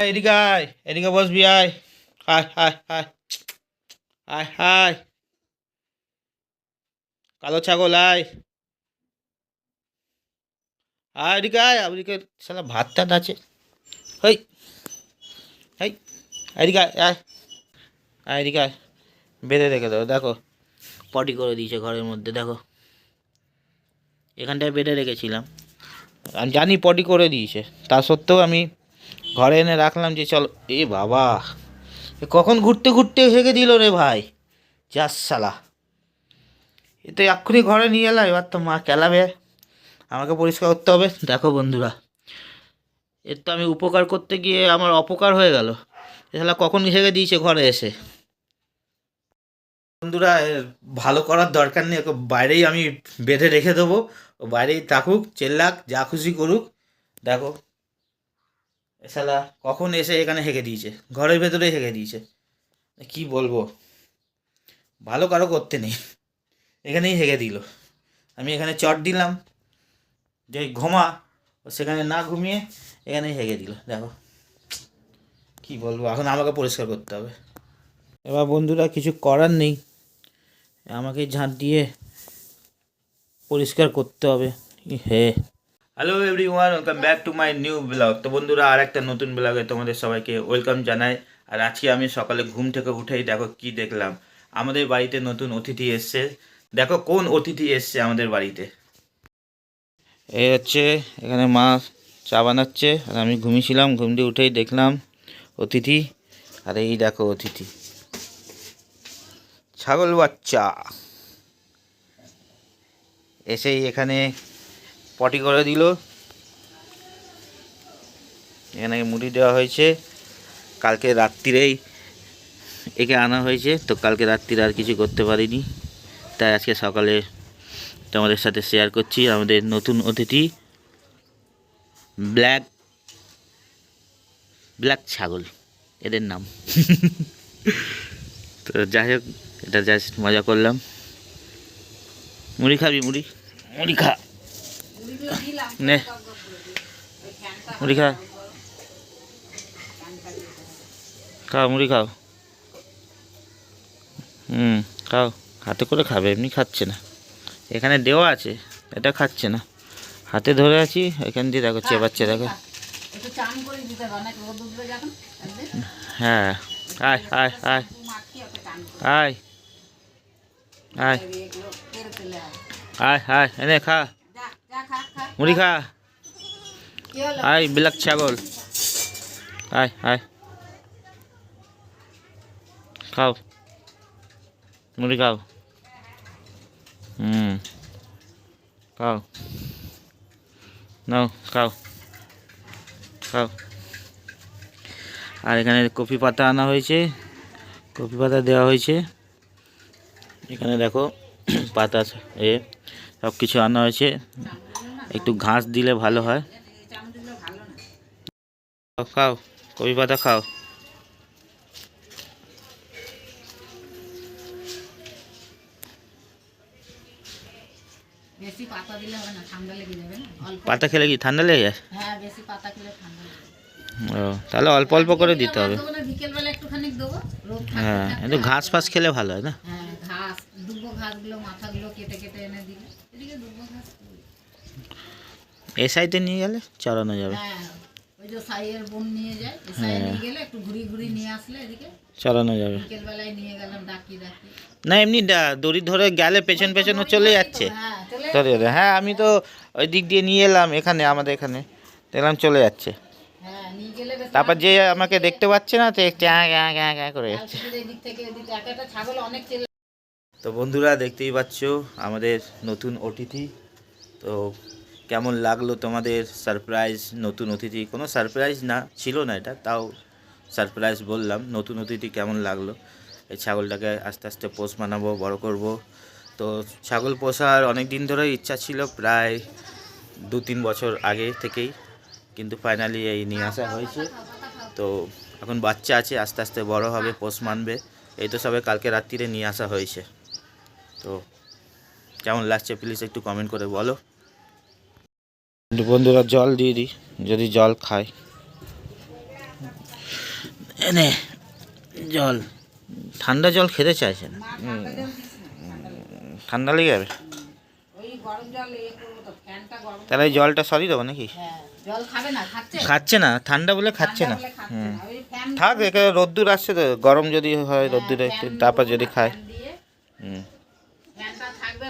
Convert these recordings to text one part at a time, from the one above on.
এদিকে আয়, এদিকে বসবি আয়। আয় আয় আয় আয় আয়, কালো ছাগল আয়। আয় এদিকে আয়, এদিকে শালা ভাত টাত আছে। হই হই, এদিকে আয় আয় আয়, এদিকে আয়। বেঁধে রেখে দেবো, দেখো পটি করে দিয়েছে ঘরের মধ্যে, দেখো এখানটায় বেঁধে রেখেছিলাম, আমি জানি পটি করে দিয়েছে, তা সত্ত্বেও আমি ঘরে এনে রাখলাম যে চলো। এ বাবা, এ কখন ঘুরতে ঘুরতে হেগে দিল রে ভাই, যাস শালা। এ তো এক্ষুনি ঘরে নিয়ে এলাম, এবার তো মা কেলাবে, আমাকে পরিষ্কার করতে হবে। দেখো বন্ধুরা, এর তো আমি উপকার করতে গিয়ে আমার অপকার হয়ে গেল। এ শালা কখন হেগে দিয়েছে ঘরে এসে। বন্ধুরা, এর ভালো করার দরকার নেই, ওকে বাইরেই আমি বেঁধে রেখে দেবো, ও বাইরেই থাকুক, চেল্লাক, যা খুশি করুক। দেখো এ শালা কখন এসে এখানে হেগে দিয়েছে, ঘরের ভেতরে হেগে দিয়েছে। কি বলবো, ভালো কারো করতে নেই, এখানেই হেগে দিল। আমি এখানে চট দিলাম যে ঘুমা, ও সেখানে না ঘুমিয়ে এখানেই হেগে দিল। দেখো কি বলবো, এখন আমাকে পরিষ্কার করতে হবে। এবার বন্ধুরা কিছু করার নেই, আমাকে ঝাঁট দিয়ে পরিষ্কার করতে হবে। Hey, hello everyone, welcome back to my new blog. তো বন্ধুরা, আর একটা নতুন ব্লগে তোমাদের সবাইকে ওয়েলকাম জানাই। আর আজকে আমি সকালে ঘুম থেকে উঠেই দেখো কি দেখলাম, আমাদের বাড়িতে নতুন অতিথি এসছে। দেখো কোন অতিথি এসছে আমাদের বাড়িতে। এই হচ্ছে, এখানে মা চা বানাচ্ছে, আর আমি ঘুমিয়েছিলাম, ঘুম দিয়ে উঠেই দেখলাম অতিথি। আর এই দেখো অতিথি, ছাগল বাচ্চা এসেই এখানে পটি করে দিল। এখানে মুড়ি দেওয়া হয়েছে, কালকে রাত্রিরেই একে আনা হয়েছে, তো কালকে রাত্রিরে আর কিছু করতে পারিনি, তাই আজকে সকালে তোমাদের সাথে শেয়ার করছি আমাদের নতুন অতিথি ব্ল্যাক ব্ল্যাক ছাগল এদের নাম। তো যাই হোক, এটা জাস্ট মজা করলাম। মুড়ি খাবি? মুড়ি মুড়ি খা, নে মুড়ি খা, খাও মুড়ি খাও। খাও, হাতে করে খাবে, এমনি খাচ্ছে না। এখানে দেওয়া আছে, এটা খাচ্ছে না, হাতে ধরে আছি, এখান দিয়ে দেখো চেবাচ্ছে, দেখো। হ্যাঁ, আয় আয় আয় আয় আয় আয় আয়, এনে খা মুড়ি খা। আয় ব্ল্যাক ছাগল, আয় আয় খাও মুড়ি খাও। খাও, নাও খাও খাও। আর এখানে কফি পাতা আনা হয়েছে, কফি পাতা দেওয়া হয়েছে, এখানে দেখো পাতা এ সব কিছু আনা হয়েছে। একটু ঘাস দিলে ভালো হয়। খাও কফি পাতা খাও। বেশি পাতা দিলে হবে না, ঠান্ডা লেগে যাবে না। পাতা খেলে কি ঠান্ডা লেগে যায়? হ্যাঁ, বেশি পাতা খেলে ঠান্ডা লাগে। ও, তাহলে অল্প অল্প করে দিতে হবে। বিকেলবেলা একটুখানি দেবো, রোদ হ্যাঁ, একটু ঘাস ফাস খেলে ভালো হয় না? হ্যাঁ, ঘাস দুব্বো ঘাসগুলো মাথাগুলো কেটে কেটে এনে দিলে, এদিকে দুব্বো ঘাস এ সাইডে নিয়ে গেলে চড়ানো যাবে। হ্যাঁ, ওই যে সাইয়ের বোন নিয়ে যায়, এই সাইয়ে নিয়ে গেলে একটু ঘুরি ঘুরি নিয়ে আসলে এদিকে চড়ানো যাবে। বিকেলবেলায় নিয়ে গেলাম ডাকি ডাকি। না, এমনি দড়ি ধরে গেলে পেছন পেছন চলে যাচ্ছে। হ্যাঁ, চলে চলে যাবে, হ্যাঁ, আমি তো ওই দিক দিয়ে নিয়ে এলাম, এখানে আমাদের এখানে দেখলাম চলে যাচ্ছে। হ্যাঁ, নিয়ে গেলে বেশ তারপর যে আমাকে দেখতে পাচ্ছে না, তো ক্যাঁ ক্যাঁ ক্যাঁ ক্যাঁ করে যাচ্ছে। এদিক থেকে এদিকে এক একটা ছাগল অনেক চেলে। তো বন্ধুরা, দেখতেই পাচ্ছ আমাদের নতুন অতিথি। তো কেমন লাগলো তোমাদের সারপ্রাইজ? নতুন অতিথি, কোনো সারপ্রাইজ না ছিল না এটা, তাও সারপ্রাইজ বললাম। নতুন অতিথি কেমন লাগলো? এই ছাগলটাকে আস্তে আস্তে পোষ বানাবো, বড় করব। তো ছাগল পোষার অনেক দিন ধরে ইচ্ছা ছিল, প্রায় 2-3 বছর আগে থেকেই, কিন্তু ফাইনালি এই নিয়ে আসা হয়েছে। তো এখন বাচ্চা আছে, আস্তে আস্তে বড় হবে, পোষ মানবে। এই তো সবে কালকে রাত্রিরে নিয়ে আসা হয়েছে। তো কেমন লাগছে প্লিজ একটু কমেন্ট করে বলো। বন্ধুরা, জল দিয়ে দিই, যদি জল খায়। এনে জল, ঠান্ডা জল খেতে চাইছে না, না ঠান্ডা জল দিস না, ঠান্ডা লেগে যাবে। ঠান্ডা লেগে যাবে। ওই গরম জল করবো তো, ফ্যানটা গরম। তাহলে এই জলটা সরিয়ে দেবো নাকি? হ্যাঁ, জল খাবে না, খাচ্ছে খাচ্ছে না, ঠান্ডা বলে খাচ্ছে ঠান্ডা না। বলে খাচ্ছে না। ওই ফ্যান থাক, এখানে রোদ্দুর আসছে তো, গরম যদি হয় রোদ্দুরে একটু, তারপর যদি খায়। ফ্যান দিয়ে হুম। ফ্যানটা থাকবে।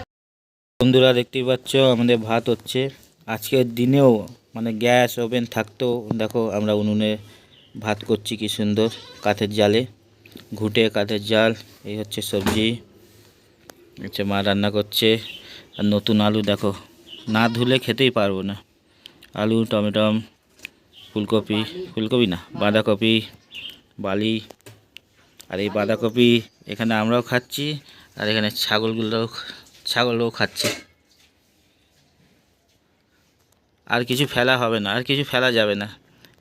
বন্ধুরা দেখতেই পাচ্ছ আমাদের ভাত হচ্ছে। আজকের দিনেও মানে গ্যাস ওভেন থাকতেও দেখো আমরা উনুনে ভাত করছি, কি সুন্দর কাঠের জালে, ঘুঁটে কাঠের জাল। এই হচ্ছে সবজি, হচ্ছে মা রান্না করছে। আর নতুন আলু দেখো, না ধুলে খেতেই পারবো না। আলু, টমেটম, ফুলকপি, ফুলকপি না বাঁধাকপি, বালি। আর এই বাঁধাকপি এখানে আমরাও খাচ্ছি, আর এখানে ছাগলও খাচ্ছে। আর কিছু ফেলা হবে না, আর কিছু ফেলা যাবে না।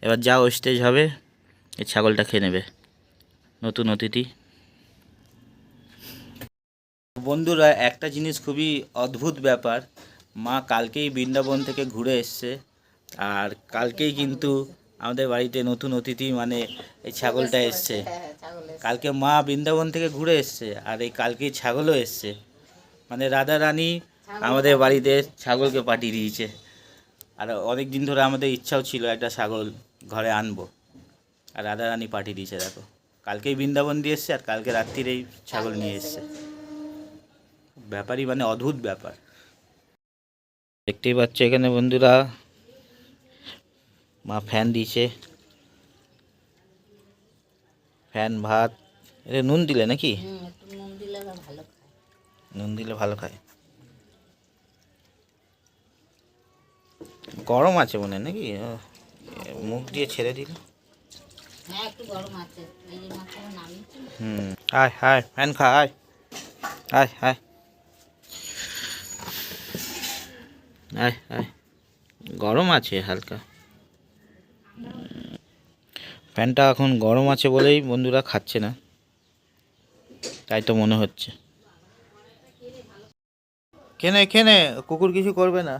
এবার যা ওয়েস্টেজ হবে এই ছাগলটা খেয়ে নেবে, নতুন অতিথি। বন্ধুরা একটা জিনিস খুবই অদ্ভুত ব্যাপার, মা কালকেই বৃন্দাবন থেকে ঘুরে এসছে, আর কালকেই কিন্তু আমাদের বাড়িতে নতুন অতিথি মানে এই ছাগলটা এসছে। হ্যাঁ, ছাগলের কালকে মা বৃন্দাবন থেকে ঘুরে এসছে, আর এই কালকেই ছাগলও এসছে। মানে রাধা রানী আমাদের বাড়িতে ছাগলকে পাঠিয়ে দিয়েছে। আর অনেক দিন ধরে আমাদের ইচ্ছাও ছিল একটা ছাগল ঘরে আনবো, আর রাধা রানী পাঠিয়ে দিয়েছে। দেখো কালকেই বৃন্দাবন দিয়ে এসছে, আর কালকে রাত্রিরেই ছাগল নিয়ে এসছে। ব্যাপারই মানে অদ্ভুত ব্যাপার। দেখতেই পাচ্ছ এখানে বন্ধুরা মা ফ্যান দিয়েছে, ফ্যান, ভাত। এটা নুন দিলে নাকি? একটু নুন দিলে আবার ভালো খায়। নুন দিলে ভালো খায়। গরম আছে মনে হয় নাকি? মুখ দিয়ে ছেড়ে দিল। হ্যাঁ, একটু গরম আছে, এই যে মাত্র নামিয়েছি। আয় হায় ফ্যান খা, আয় আয় আয় আয় আয়, গরম আছে হালকা। ফ্যানটা এখন গরম আছে বলেই বন্ধুরা খাচ্ছে না, তাই তো মনে হচ্ছে। কেনে কেনে, কুকুর কিছু করবে না,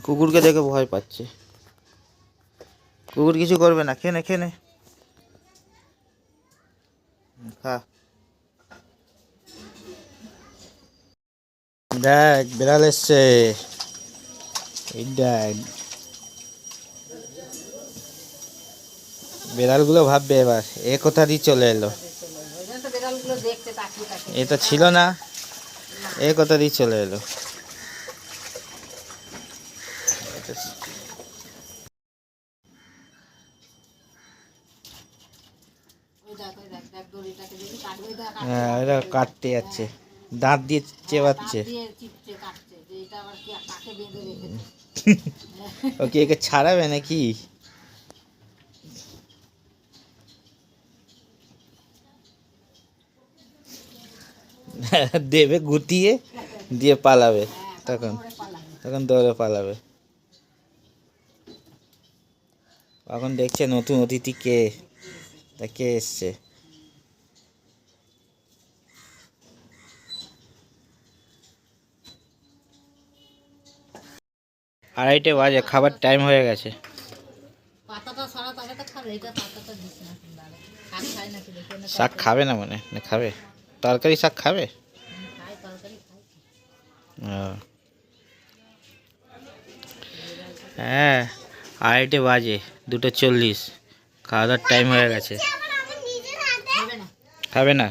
কুকুরকে দেখে ভয় পাচ্ছে। কুকুর কিছু করবে না, খেনে খেনে খা। দেখ বিড়াল এসছে, এই দেখ। বিড়ালগুলো ভাববে এবার এ কোথা দিয়ে চলে এলো, ওই জন্য তো বিড়ালগুলো দেখছে তাকিয়ে তাকিয়ে। এ তো ছিল না, এ কোথা দিয়ে চলে এলো। ওই দেখ, ওই দেখ, দেখ দড়িটাকে দেখি কাটবে, ওই দেখ, হ্যাঁ, এটা কাটতে যাচ্ছে, দাঁত দিয়ে চেবাচ্ছে। দাঁত দিয়ে চিপছে কাটছে, যে এটা আবার কি কাকে বেঁধে রেখেছে। ওকে একে ছাড়াবে নাকি? দেবে গুটিয়ে, দিয়ে পালাবে, তখন ওরে পালাবে। তখন দৌড়ে পালাবে। এখন দেখছে নতুন অতিথি কে, তা কে এসছে। আড়াইটে বাজে, খাবার টাইম হয়ে গেছে। পাতাটা সরা তবে তো খাবে, এটা পাতাটা দিস না দাঁড়া। শাক খায় নাকি দেখে না। শাক খাবে না মানে, না খাবে তরকারি শাক খাবে। খায়, তরকারি খায়। ও। হ্যাঁ, আড়াইটে বাজে, 2:40, খাওয়া দাওয়ার টাইম হয়ে গেছে। খাবে না। খাবে না?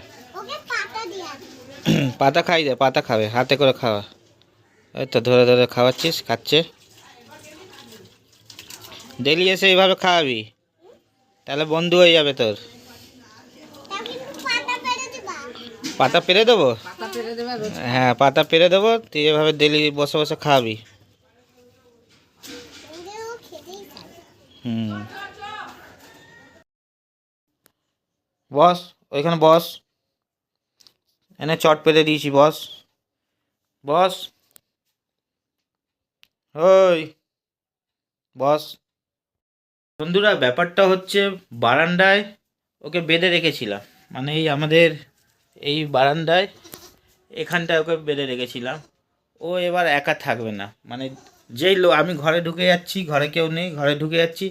পাতা খাই দে, পাতা খাবে, হাতে করে খাওয়া। এই তো ধরে ধরে খাওয়াচ্ছিস, খাচ্ছে। ডেলি এসে এইভাবে খাওয়াবি, তাহলে বন্ধু হয়ে যাবে তোর। পাতা পেরে দেবো? পাতা পেরে দেবে রোজ। হ্যাঁ, পাতা পেরে দেবো, তুই এভাবে ডেলি বসে বসে খাওয়াবি। হুম, বস, ওইখানে বস, এনে চট পেতে দিয়েছি, বস বস, ওই বস। বন্ধুরা ব্যাপারটা হচ্ছে, বারান্দায় ওকে বেঁধে রেখেছিলাম, মানে এই আমাদের এই বারান্দায় এখানটায় ওকে বেঁধে রেখেছিলাম। ও এবার একা থাকবে না, মানে যেই আমি ঘরে ঢুকে যাচ্ছি, ঘরে কেউ নেই, ঘরে ঢুকে যাচ্ছি,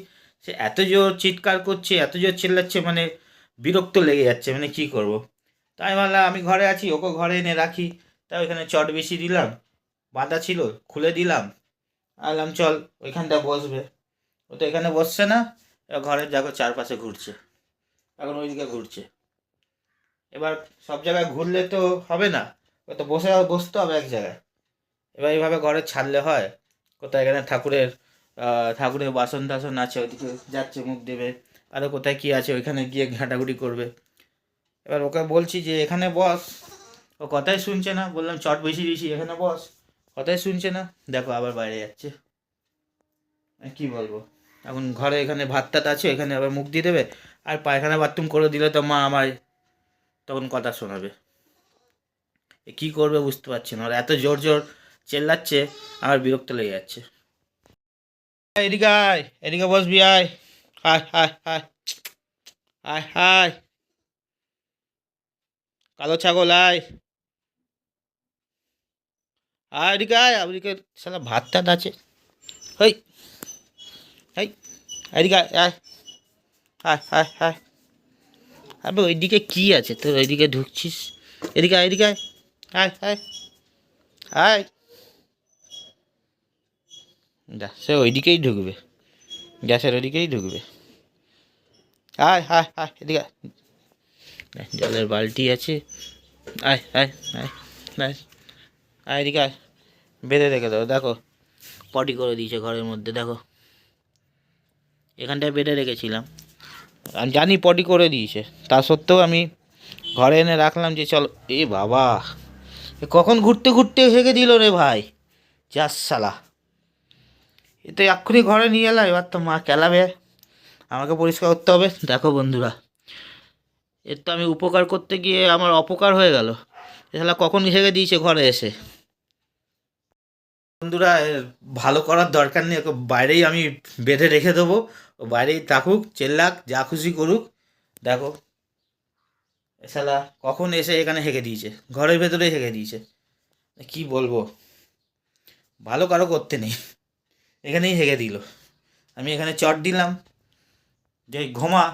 সে এত জোর চিৎকার করছে, এত জোর চিল্লাচ্ছে, মানে বিরক্ত লেগে যাচ্ছে, মানে কি করব। তাই ভাবলাম আমি ঘরে আছি, ওকে ঘরে এনে রাখি। তাই ওইখানে চট বেশি দিলাম, বাঁধা ছিল, খুলে দিলাম। আলাম চল ওইখানটা বসবে। ও তো এখানে বসছে না, এবার ঘরের দেখো চারপাশে ঘুরছে, এখন ওইদিকে ঘুরছে। এবার সব জায়গায় ঘুরলে তো হবে না, ও তো বসতে হবে এক জায়গায়। এবার এইভাবে ঘরে ছাড়লে হয়? কোথায় এখানে ঠাকুরের বাসন টাসন আছে, ওইদিকে যাচ্ছে মুখ দেবে। আরও কোথায় কি আছে ওইখানে গিয়ে ঘাঁটাঘুটি করবে। এবার ওকে বলছি যে এখানে বস, ও কথাই শুনছে না। বললাম চট বেশি দিয়েছি, এখানে বস, কথাই শুনছে না। দেখো আবার বাইরে যাচ্ছে। আমি কি বলবো। এখন ঘরে এখানে ভাত টাত আছে, এখানে আবার মুখ দিয়ে দেবে। আর পায়খানা বাথরুম করে দিলে তো মা আমায় তখন কথা শোনাবে। কি করবে বুঝতে পারছি না, আর এত জোর জোর চেল্লাচ্ছে, আমার বিরক্ত লেগে যাচ্ছে। এদিকে আয়, এদিকে বসবি, আয় আয় আয় আয় আয় আয়, কালো ছাগল আয় আয়, এদিকে আয়। ওদিকে সালা ভাত টাত আছে। হই হই, এদিকে আয় আয় আয় আয় আয়। আবে ওইদিকে কি আছে তোর, ওইদিকে ঢুকছিস? এদিকে আয়, এদিকে আয় আয় আয় আয়। যা, সে ওইদিকেই ঢুকবে, গ্যাসের ওইদিকেই ঢুকবে। আয় আয় আয়, এদিকে আয়। জলের বালতি আছে, আয় আয় আয় আয় আয়, এদিকে আয়। বেঁধে রেখে দাও, দেখো পটি করে দিয়েছে ঘরের মধ্যে, দেখো এখানটায় বেঁধে রেখেছিলাম, আমি জানি পটি করে দিয়েছে, তা সত্ত্বেও আমি ঘরে এনে রাখলাম যে চল। এ বাবা, এ কখন ঘুরতে ঘুরতে হেগে দিল রে ভাই, যাস শালা। এ তো এক্ষুনি ঘরে নিয়ে এলাম, এবার তো মা কেলাবে, আমাকে পরিষ্কার করতে হবে। দেখো বন্ধুরা, এর তো আমি উপকার করতে গিয়ে আমার অপকার হয়ে গেল। এ শালা কখন হেগে দিয়েছে ঘরে এসে। বন্ধুরা, এর ভালো করার দরকার নেই, ওকে বাইরেই আমি বেঁধে রেখে দেবো। ও বাইরেই থাকুক, চেল্লাক, যা খুশি করুক। দেখো এ শালা কখন এসে এখানে হেগে দিয়েছে, ঘরের ভেতরেই হেগে দিয়েছে। কি বলবো, ভালো কারো করতে নেই, এখানেই হেগে দিল। আমি এখানে চট দিলাম যে ঘুমা,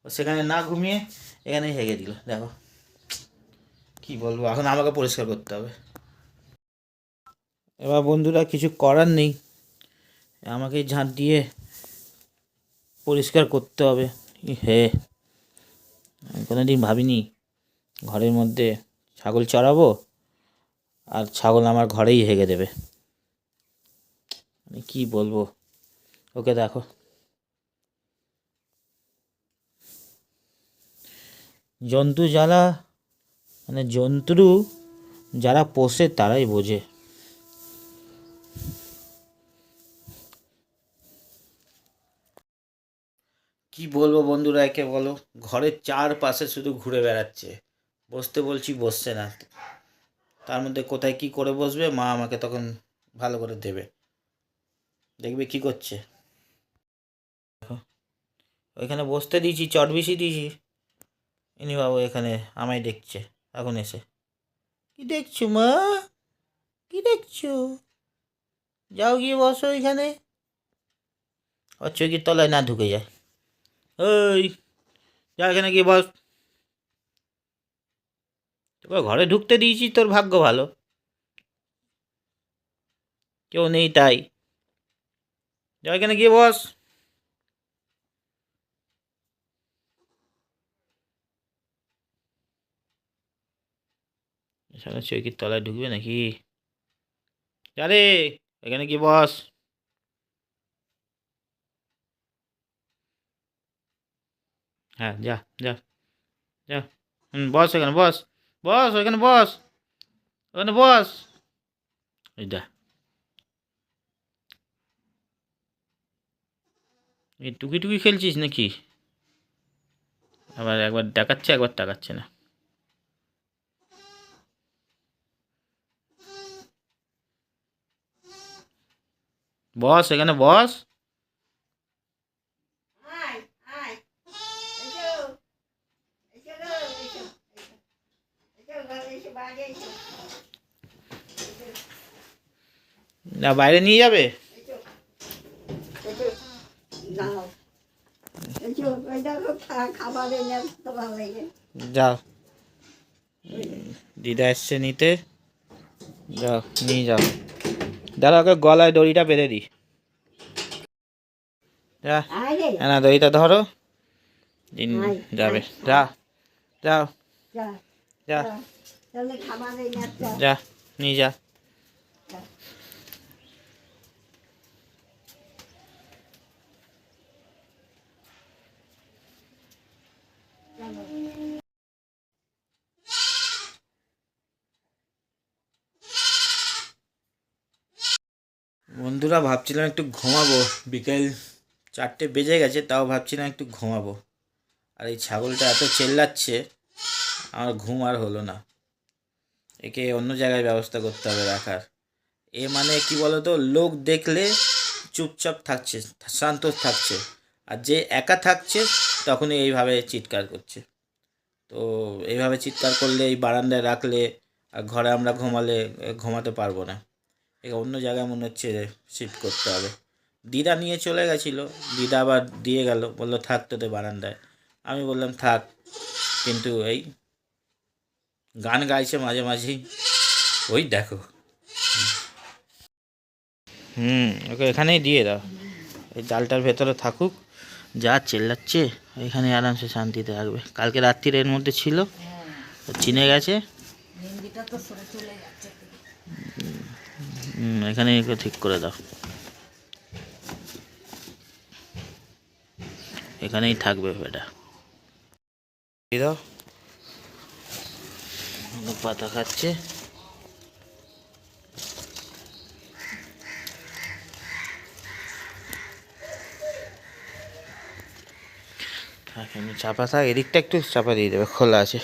ও সেখানে না ঘুমিয়ে এখানেই হেগে দিল। দেখো কি বলবো, এখন আমাকে পরিষ্কার করতে হবে। এবার বন্ধুরা কিছু করার নেই, আমাকে ঝাঁট দিয়ে পরিষ্কার করতে হবে। হে, আমি কোনোদিন ভাবিনি ঘরের মধ্যে ছাগল চড়াবো আর ছাগল আমার ঘরেই হেগে দেবে। আমি কি বলবো। ওকে দেখো, জন্তু যারা, মানে জন্তু যারা পোষে তারাই বোঝে। কি বলবো বন্ধুরা, একে বলো, ঘরের চারপাশে শুধু ঘুরে বেড়াচ্ছে, বসতে বলছি বসছে না। তার মধ্যে কোথায় কি করে বসবে, মা আমাকে তখন ভালো করে দেবে। দেখবে কি করছে। ওইখানে বসতে দিয়েছি, চট বেশি দিয়েছি, ইনি বাবু এখানে আমায় দেখছে এখন এসে। কি দেখছো মা, কি দেখছো? যাও গিয়ে বসো এখানে, ওর চৌকির তলায় না ঢুকে যায়। ওই, যা এখানে গিয়ে বস। তোকে ঘরে ঢুকতে দিয়েছি, তোর ভাগ্য ভালো, কেউ নেই তাই। যা এখানে গিয়ে বস। এখানে চৌকির তলায় ঢুকবে নাকি? যা রে, এখানে গিয়ে বস। হ্যাঁ যা যা যা। বস এখানে, বস বস, ওইখানে বস, ওখানে বস। এই দা, এই টুকি টুকি খেলছিস নাকি? আবার একবার দেখাচ্ছে, একবার তাকাচ্ছে না। বস এখানে বস। না বাইরে নিয়ে যাবে? যাও, দিদা এসছে নিতে, যাও নিয়ে যাও। দাঁড়া, ওকে গলায় দড়িটা বেঁধে দিই। যা, না দড়িটা ধরো, যাবে। যা, যাও, যা, যা নিয়ে যা। বন্ধুরা, ভাবছিলাম একটু ঘুমাবো, বিকেল 4টে বেজে গেছে, তাও ভাবছিলাম একটু ঘুমাবো। আর এই ছাগলটা এত চেল্লাচ্ছে, আমার ঘুম আর হলো না। একে অন্য জায়গায় ব্যবস্থা করতে হবে রাখার। এ মানে কি বলতো, লোক দেখলে চুপচাপ থাকছে, শান্ত থাকছে, আর যে একা থাকছে তখনই এইভাবে চিৎকার করছে। তো এইভাবে চিৎকার করলে, এই বারান্দায় রাখলে আর ঘরে আমরা ঘুমালে ঘুমাতে পারবো না। একে অন্য জায়গায় মনে হচ্ছে শিফট করতে হবে। দিদা নিয়ে চলে গেছিলো, দিদা আবার দিয়ে গেল, বললো থাক তোদের বারান্দায়। আমি বললাম থাক, কিন্তু এই গান গাইছে মাঝে মাঝেই, ওই দেখো। ওকে এখানেই দিয়ে দাও, এই জালটার ভেতরে থাকুক, যা চেল্লাচ্ছে এখানে আরামসে শান্তিতে থাকবে। কালকে রাত্রির এর মধ্যে ছিল, চিনে গেছে, এখানে একে ঠিক করে দাও, এখানেই থাকবে বেটা। দাও, পাতা খাচ্ছে। এমনি চাপা থাক, এদিকটা একটু চাপা দিয়ে দেবে, খোলা আছে।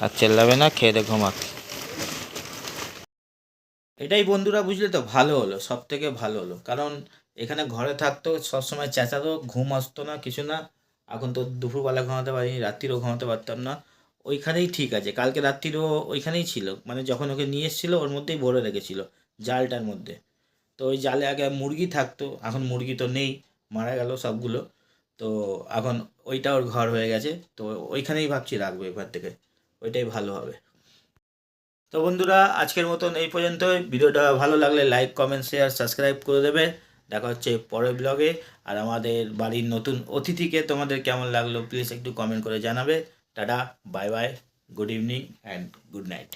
আর চেল্লাবে না, খেয়ে দে ঘুমাক। এটাই বন্ধুরা, বুঝলে তো, ভালো হলো, সব থেকে ভালো হলো। কারণ এখানে ঘরে থাকতো, সবসময় চেঁচাতো, ঘুম আসতো না, কিছু না। এখন তো দুপুরবেলা ঘুমাতে পারিনি, রাত্রিরও ঘুমাতে পারতাম না। ওইখানেই ঠিক আছে, কালকে রাত্রিরও ওইখানেই ছিল, মানে যখন ওকে নিয়ে এসেছিলো ওর মধ্যেই ভরে রেখেছিল, জালটার মধ্যে। তো ওই জালে আগে মুরগি থাকতো, এখন মুরগি তো নেই, মারা গেল সবগুলো। তো এখন ওইটা ওর ঘর হয়ে গেছে, তো ওইখানেই ভাবছি রাখবো এবার থেকে, ওইটাই ভালো হবে। তো বন্ধুরা, আজকের মতন এই পর্যন্তই। ভিডিওটা ভালো লাগলে লাইক, কমেন্ট, শেয়ার, সাবস্ক্রাইব করে দেবে। দেখা হচ্ছে পরের ব্লগে। আর আমাদের বাড়ির নতুন অতিথিকে তোমাদের কেমন লাগলো প্লিজ একটু কমেন্ট করে জানাবে। Tata, bye bye, good evening and good night.